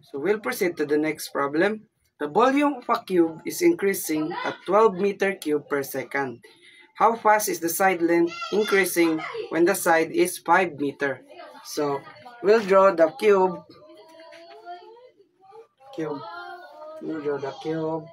So we'll proceed to the next problem. The volume of a cube is increasing at 12 meter cube per second. How fast is the side length increasing when the side is 5 meter? So we'll draw the cube. We'll draw the cube.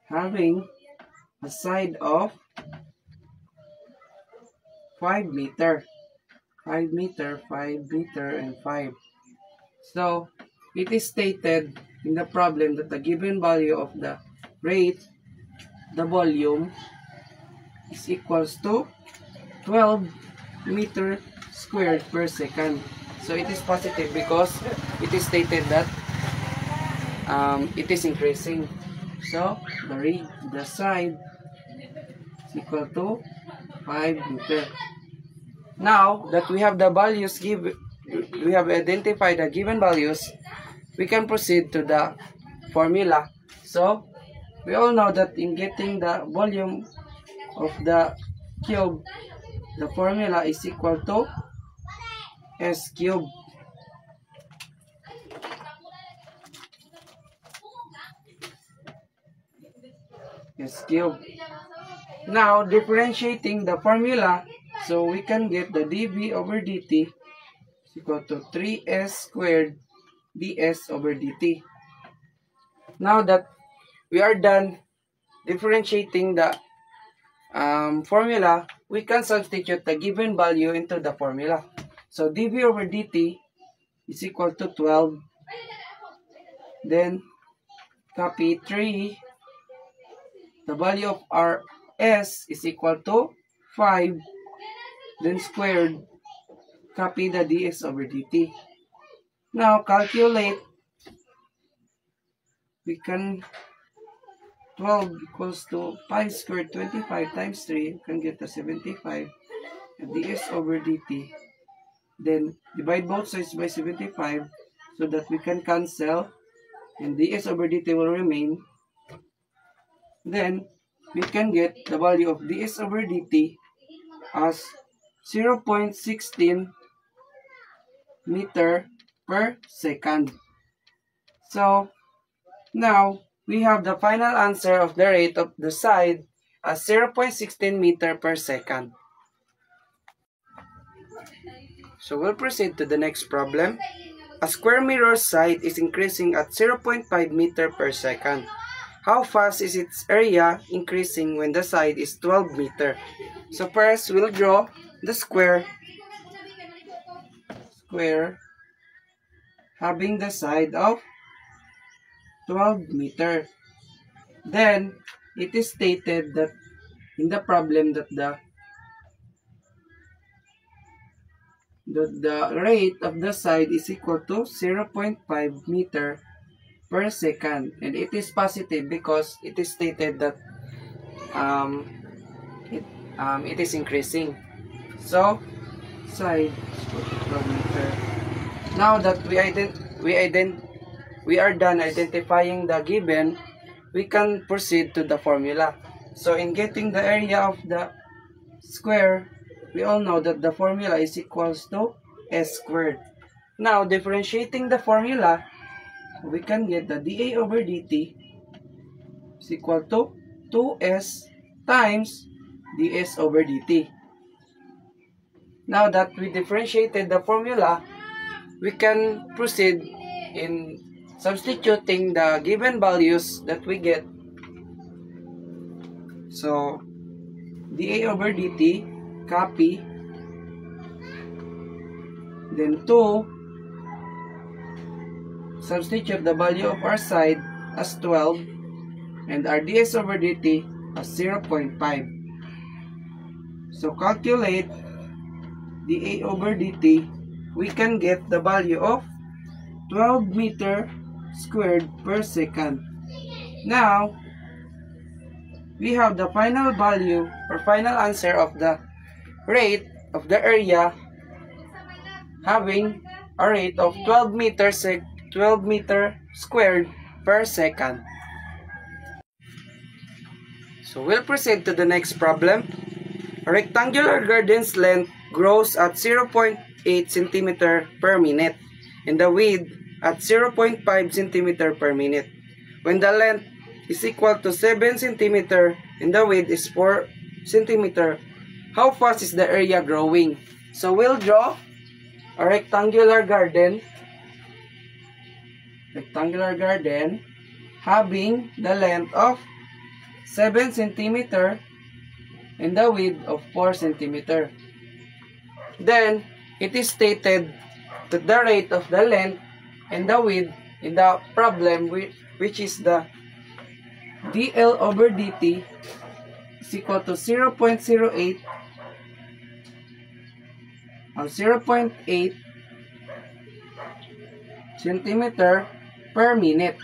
Having a side of 5 meter. 5 meter, 5 meter, and 5. So, it is stated in the problem that the given value of the rate, the volume, is equals to 12 meter squared per second. So, it is positive because it is stated that it is increasing. So, the side is equal to 5 meter. Now that we have the values we have identified the given values, we can proceed to the formula. So we all know that in getting the volume of the cube, the formula is equal to S cube. S cube. Now differentiating the formula, so we can get the dV over dt is equal to 3s squared ds over dt. Now that we are done differentiating the formula, we can substitute the given value into the formula. So dV over dt is equal to 12. Then copy 3. The value of our s is equal to 5. Then squared, copy the ds over dt. Now calculate. We can 12 equals to 5 squared 25 times 3. We can get the 75. And ds over dt. Then divide both sides by 75 so that we can cancel. And ds over dt will remain. Then we can get the value of ds over dt as 0.16 meter per second. So now we have the final answer of the rate of the side as 0.16 meter per second. So we'll proceed to the next problem. A square mirror side is increasing at 0.5 meter per second. How fast is its area increasing when the side is 12 meter? So first, we'll draw the square having the side of 12 meter. Then, it is stated that in the problem that the rate of the side is equal to 0.5 meter per second, and it is positive because it is stated that it is increasing. So side is 12 meter. Now that we are done identifying the given, we can proceed to the formula. So in getting the area of the square, we all know that the formula is equals to s squared. Now differentiating the formula, we can get the dA over dt is equal to 2s times ds over dt. Now that we differentiated the formula, we can proceed in substituting the given values that we get. So dA over dt, copy, then 2, substitute the value of our side as 12 and our ds over dt as 0.5. So calculate dA over dt, we can get the value of 12 meter squared per second. Now, we have the final value or final answer of the rate of the area having a rate of 12 meter squared per second. So we'll proceed to the next problem. A rectangular garden's length grows at 0.8 centimeter per minute and the width at 0.5 centimeter per minute. When the length is equal to 7 centimeter and the width is 4 centimeter, how fast is the area growing? So we'll draw a rectangular garden having the length of 7 centimeter and the width of 4 centimeter. Then it is stated that the rate of the length and the width in the problem, which is the dl over dt, is equal to 0.08 or 0.8 centimeter per minute,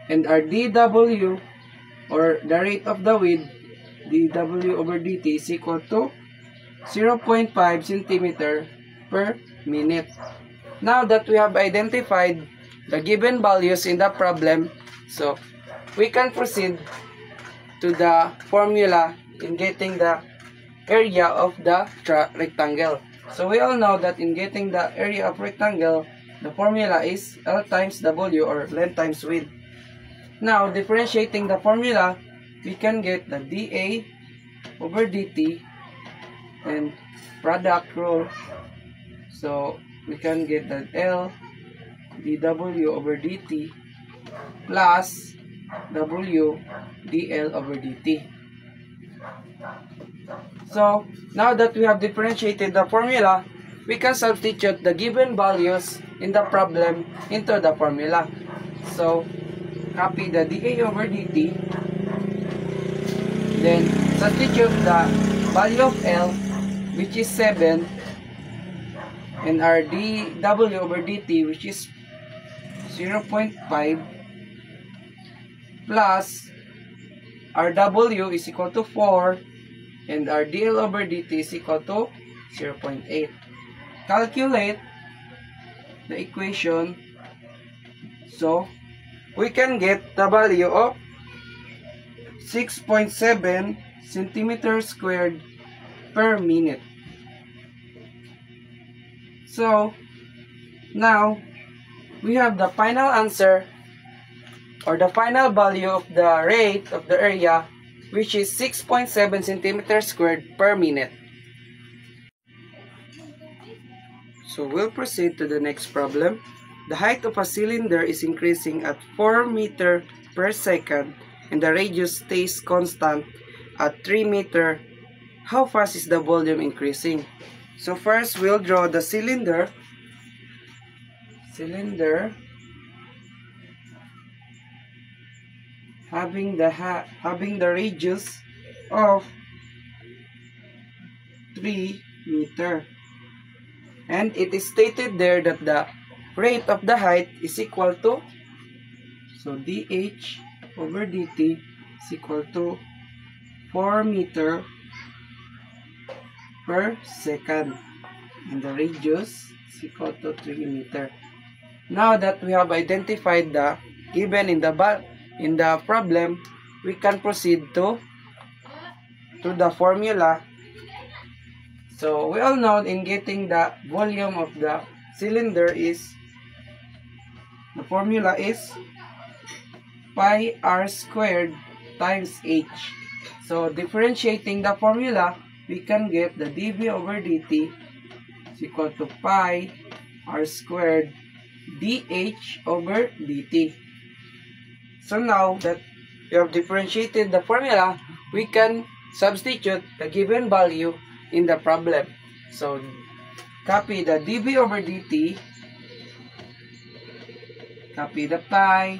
and our dw, or the rate of the width, dw over dt, is equal to 0.5 centimeter per minute. Now that we have identified the given values in the problem, so we can proceed to the formula in getting the area of the rectangle. So we all know that in getting the area of rectangle, the formula is L times W, or length times width. Now, differentiating the formula, we can get the dA over dt and product rule. So we can get the L dW over dt plus W dL over dt. So now that we have differentiated the formula, we can substitute the given values in the problem into the formula. So copy the dA over dt, then substitute the value of L, which is 7, and our dW over dt, which is 0.5, plus our W is equal to 4, and our dL over dt is equal to 0.8. Calculate the equation. So we can get the value of 6.7 centimeters squared per minute. So now we have the final answer, or the final value of the rate of the area, which is 6.7 centimeters squared per minute. So we'll proceed to the next problem. The height of a cylinder is increasing at 4 meters per second and the radius stays constant at 3 meters. How fast is the volume increasing? So first, we'll draw the cylinder. Having the radius of 3 meters. And it is stated there that the rate of the height is equal to, so dH over dt is equal to 4 meters per second. And the radius is equal to 3 meters. Now that we have identified the given in the problem, we can proceed to the formula. So we all know in getting the volume of the cylinder is, the formula is pi r squared times h. So differentiating the formula, we can get the dV over dt is equal to pi r squared dH over dt. So now that we have differentiated the formula, we can substitute the given value in the problem. So copy the dV over dt, copy the pi,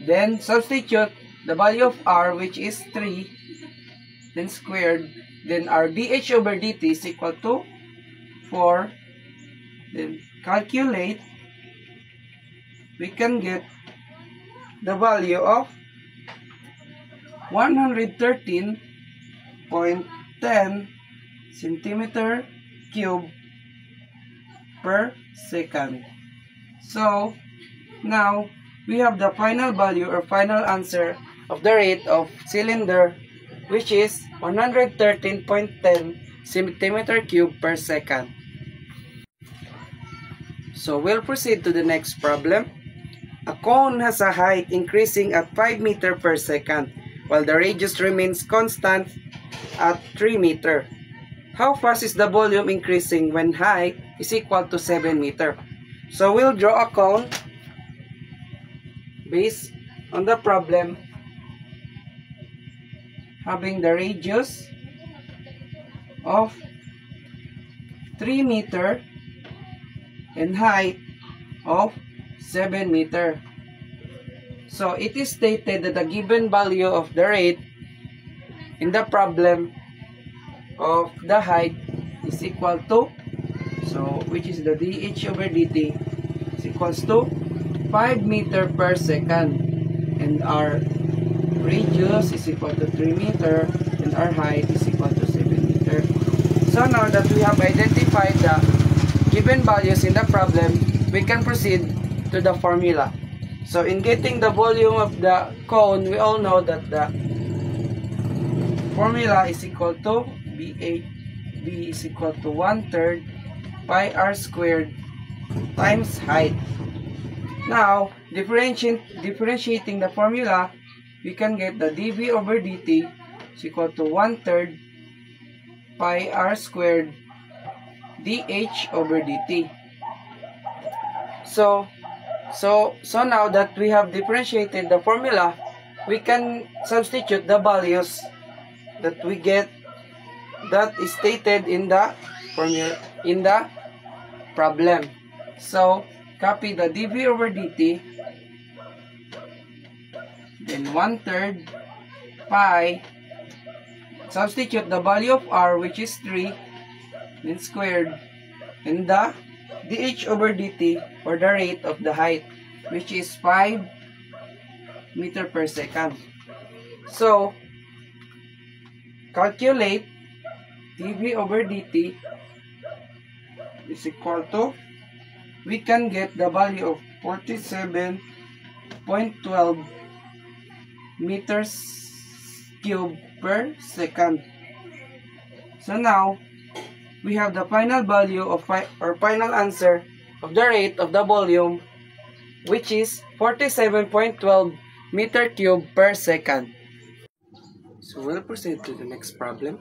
then substitute the value of r, which is 3, then squared, then our dH over dt is equal to 4, then calculate, we can get the value of 113.10 centimeter cube per second. So now we have the final value or final answer of the rate of cylinder, which is 113.10 centimeter cube per second. So we'll proceed to the next problem. A cone has a height increasing at 5 meter per second, while the radius remains constant at 3 meter. How fast is the volume increasing when height is equal to 7 meter? So we'll draw a cone based on the problem having the radius of 3 meter and height of 7 meter. So it is stated that the given value of the rate in the problem of the height is equal to, so which is the dH over dt is equals to 5 meter per second, and our radius is equal to 3 meter and our height is equal to 7 meter. So now that we have identified the given values in the problem, we can proceed to the formula. So in getting the volume of the cone, we all know that the formula is equal to B is equal to 1/3 pi r squared times height. Now, differentiating the formula, we can get the dV over dt is equal to 1/3 pi r squared dH over dt. So now that we have differentiated the formula, we can substitute the values that we get that is stated in the formula in the problem. So copy the dV over dt, then 1/3 pi, substitute the value of r which is 3, then squared, and the dH over dt or the rate of the height which is 5 meter per second. So calculate dV over dt is equal to, we can get the value of 47.12 meters cube per second. So now we have the final value of or final answer of the rate of the volume, which is 47.12 meter cube per second. So we'll proceed to the next problem.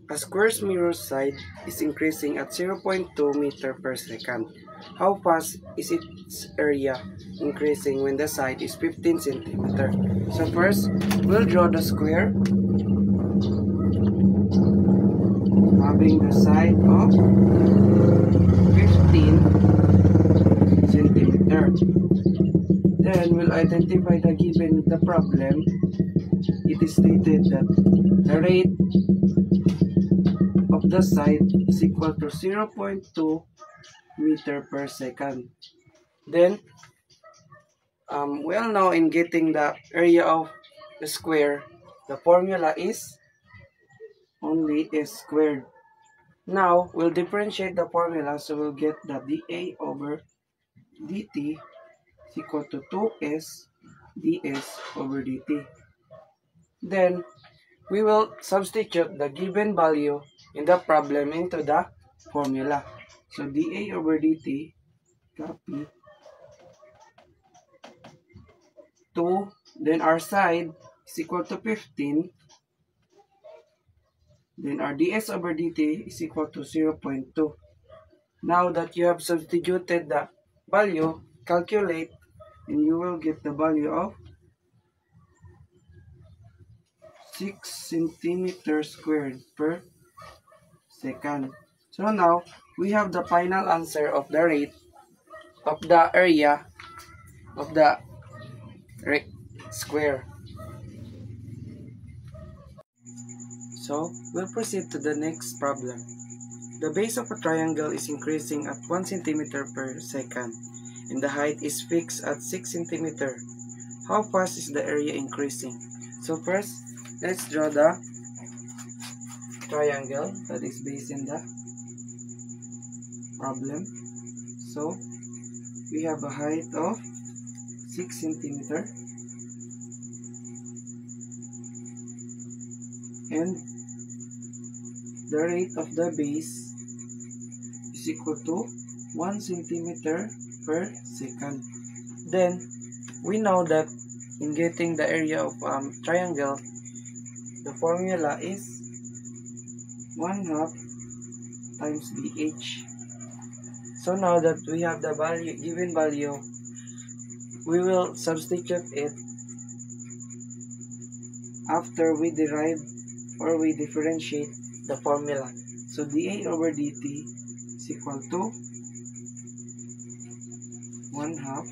A square's mirror side is increasing at 0.2 meter per second. How fast is its area increasing when the side is 15 centimeter? So first, we'll draw the square having the side of 15 centimeter. Then we'll identify the given the problem. It is stated that the rate of the side is equal to 0.2 meter per second. Then we all know in getting the area of the square, the formula is only s squared. Now we'll differentiate the formula, so we'll get the dA over dt is equal to 2s ds over dt. Then we will substitute the given value in the problem into the formula. So dA over dt, copy, 2, then our side is equal to 15, then our ds over dt is equal to 0.2. Now that you have substituted the value, calculate, and you will get the value of 6 centimeters squared per second. So now we have the final answer of the rate of the area of the square. So we'll proceed to the next problem. The base of a triangle is increasing at 1 centimeter per second and the height is fixed at 6 centimeter. How fast is the area increasing? So first, let's draw the triangle that is based in the problem. So we have a height of 6 centimeter and the rate of the base is equal to 1 centimeter per second. Then, we know that in getting the area of triangle, the formula is 1/2 times BH. So now that we have the given value, we will substitute it after we derive or we differentiate the formula. So dA over dt is equal to 1/2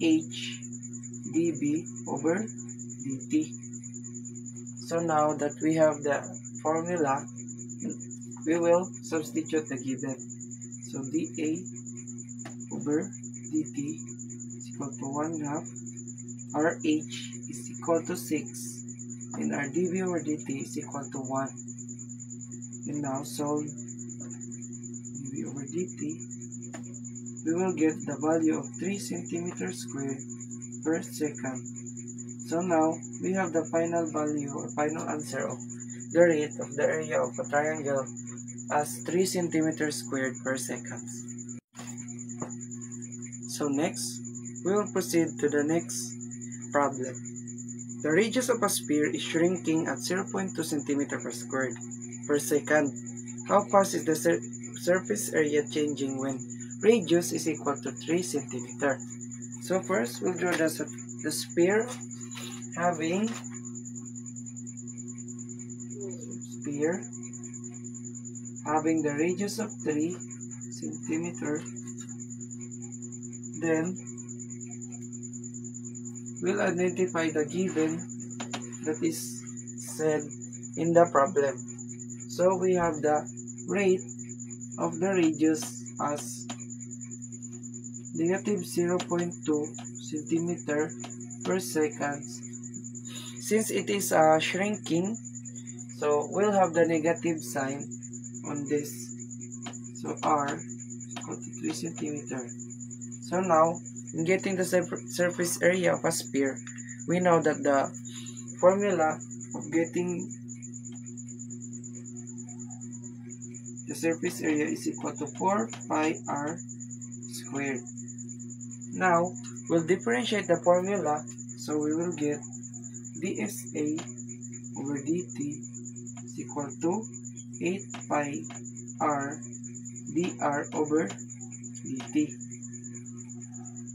H dB over dt. So now that we have the formula, we will substitute the given. So dA over dt is equal to 1/2. Our H is equal to 6 and our dB over dt is equal to 1. And now solve dB over dt. We will get the value of 3 centimeters squared per second. So now we have the final value or final answer of the rate of the area of a triangle as 3 centimeters squared per second. So next, we will proceed to the next problem. The radius of a sphere is shrinking at 0.2 cm per squared per second. How fast is the surface area changing when radius is equal to 3 cm? So first, we'll draw the sphere having the radius of 3 cm. Then we'll identify the given that is said in the problem. So we have the rate of the radius as negative 0.2 centimeter per second. Since it is shrinking, so we'll have the negative sign on this. So R is equal to 3 centimeter. So now, in getting the surface area of a sphere, we know that the formula of getting the surface area is equal to 4 pi r squared. Now, we'll differentiate the formula, so we will get dSA over dt is equal to 8 pi r dr over dt.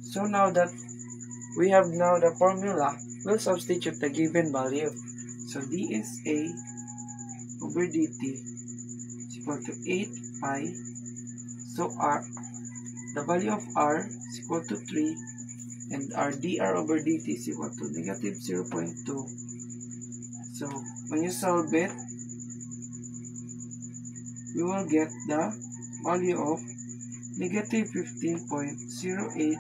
So now that we have now the formula, we'll substitute the given value. So dSA over dt is equal to 8 pi. So r, the value of r is equal to 3, and our dr over dt is equal to negative 0.2. So when you solve it, you will get the value of negative 15.08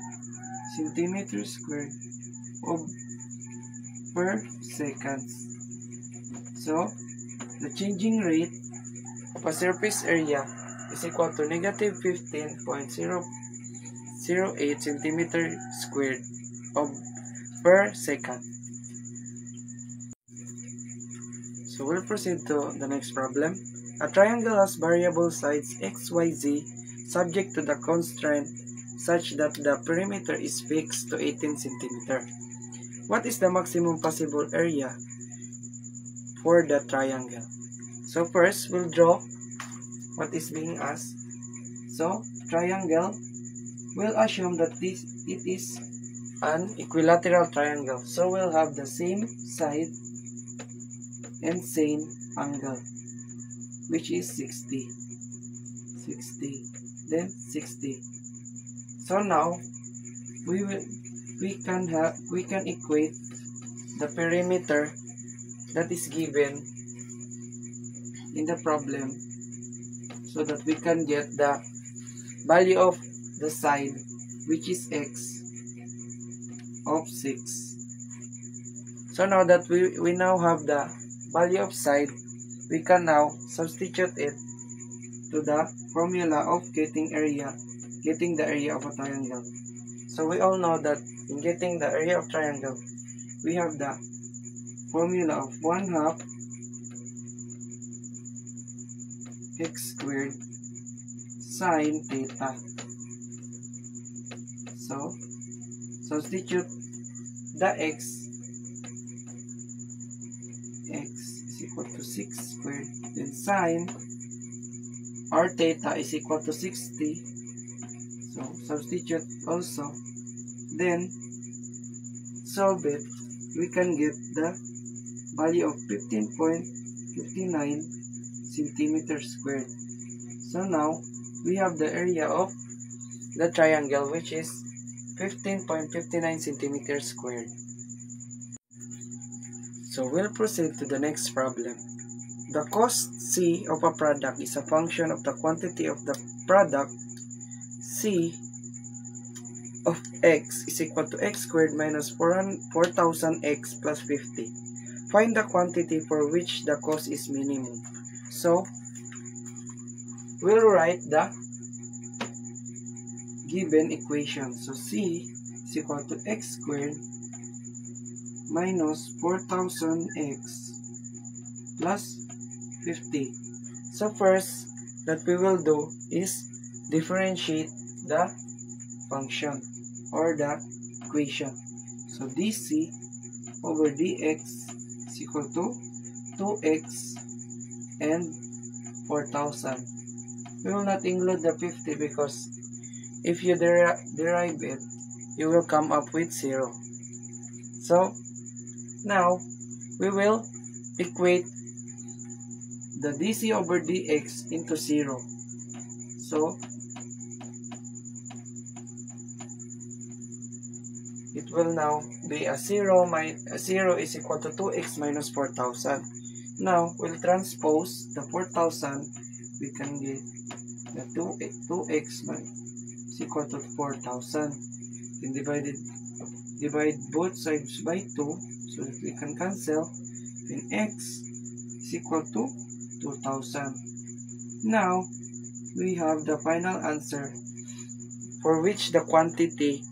centimeters squared per second. So the changing rate of a surface area is equal to negative 15.008 centimeters squared per second. So we'll proceed to the next problem. A triangle has variable sides x, y, z subject to the constraint such that the perimeter is fixed to 18 cm. What is the maximum possible area for the triangle? So first, we'll draw what is being asked. So, triangle, we'll assume that it is an equilateral triangle. So, we'll have the same side and same angle, which is 60, then 60. So now we can equate the perimeter that is given in the problem so that we can get the value of the side, which is x of 6. So now that we now have the value of side, we can now substitute it to the formula of getting the area of a triangle. So we all know that in getting the area of triangle, we have the formula of 1/2 x squared sine theta. So, substitute the x is equal to 6 squared, then sine r theta is equal to 60. So, substitute also, then solve it. We can get the value of 15.59 centimeters squared. So now we have the area of the triangle, which is 15.59 centimeters squared. So we'll proceed to the next problem. The cost C of a product is a function of the quantity of the product. C of x is equal to x squared minus 4000x plus 50. Find the quantity for which the cost is minimum. So, we'll write the given equation. So, C is equal to x squared minus 4000x plus 50. So, first that we will do is differentiate the function or the equation. So, dc over dx is equal to 2x and 4000. We will not include the 50 because if you derive it, you will come up with 0. So, now we will equate the dc over dx into 0. So, it will now be a 0 is equal to 2x minus 4000. Now, we'll transpose the 4000. We can get the 2x is equal to 4000. Then divide both sides by 2 so that we can cancel. Then x is equal to 2000. Now, we have the final answer for which the quantity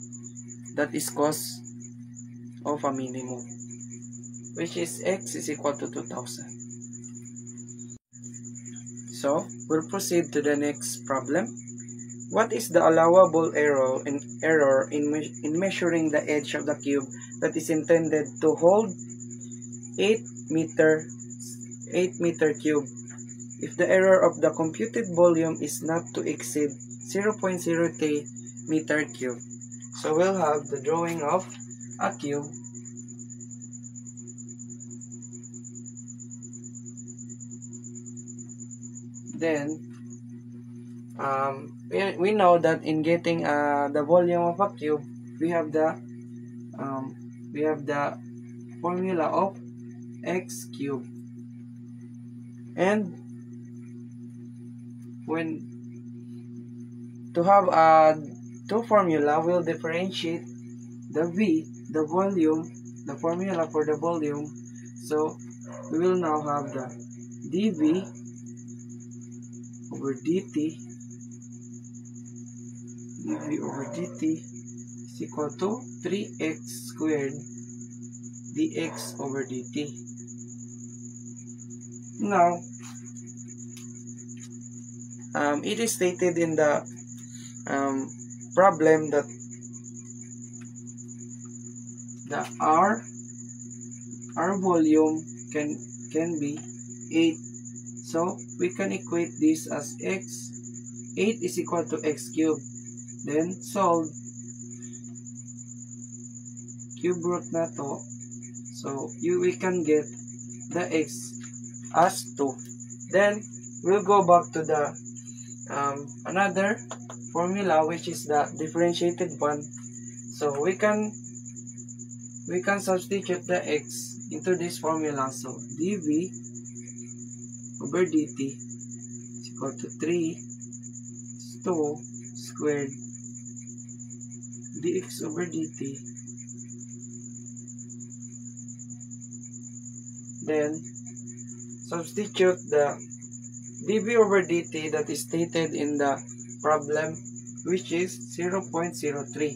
that is cost of a minimum, which is x is equal to 2000. So, we'll proceed to the next problem. What is the allowable error in measuring the edge of the cube that is intended to hold 8 meter cube if the error of the computed volume is not to exceed 0.03 meter cube? So we'll have the drawing of a cube. Then we know that in getting the volume of a cube, we have the formula of x cubed. And when to have two formula, we'll differentiate the v, the volume, the formula for the volume. So we will now have the dv over dt is equal to 3x squared dx over dt. Now, it is stated in the problem that the R volume can be 8. So we can equate this as x. 8 is equal to x cubed. Then solve cube root na to. So we can get the x as 2. Then we'll go back to the another formula, which is the differentiated one. So we can substitute the x into this formula. So dv over dt is equal to 3 2 squared dx over dt. Then substitute the dv over dt that is stated in the problem, which is 0.03.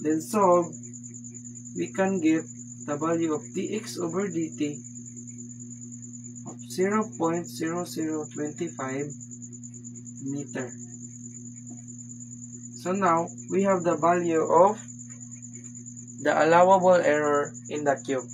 then solve, we can get the value of dx over dt of 0.0025 meter. So now, we have the value of the allowable error in the cube.